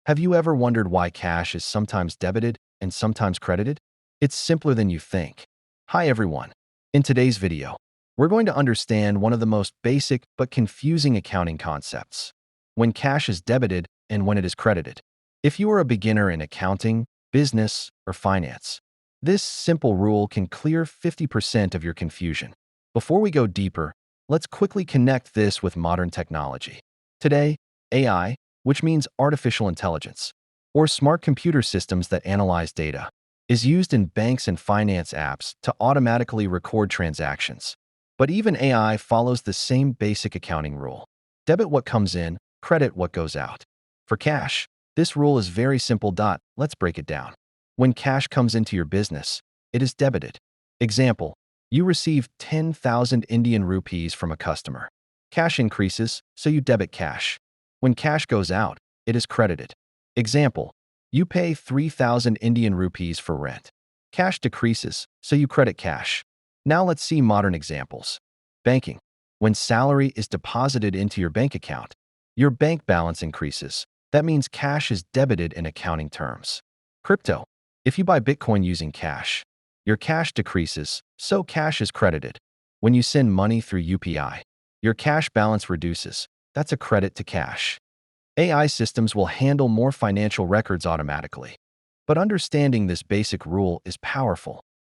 Have you ever wondered why cash is sometimes debited and sometimes credited? It's simpler than you think. Hi everyone. In today's video, we're going to understand one of the most basic but confusing accounting concepts: when cash is debited and when it is credited. If you are a beginner in accounting, business, or finance, this simple rule can clear 50% of your confusion. Before we go deeper, let's quickly connect this with modern technology. Today, AI, which means artificial intelligence, or smart computer systems that analyze data, is used in banks and finance apps to automatically record transactions. But even AI follows the same basic accounting rule: debit what comes in, credit what goes out. For cash, this rule is very simple. Let's break it down. When cash comes into your business, it is debited. Example: you receive 10,000 Indian rupees from a customer. Cash increases, so you debit cash. When cash goes out, it is credited. Example: you pay 3,000 Indian rupees for rent. Cash decreases, so you credit cash. Now let's see modern examples. Banking. When salary is deposited into your bank account, your bank balance increases. That means cash is debited in accounting terms. Crypto. If you buy Bitcoin using cash, your cash decreases, so cash is credited. When you send money through UPI, your cash balance reduces. That's a credit to cash. AI systems will handle more financial records automatically. But understanding this basic rule is powerful.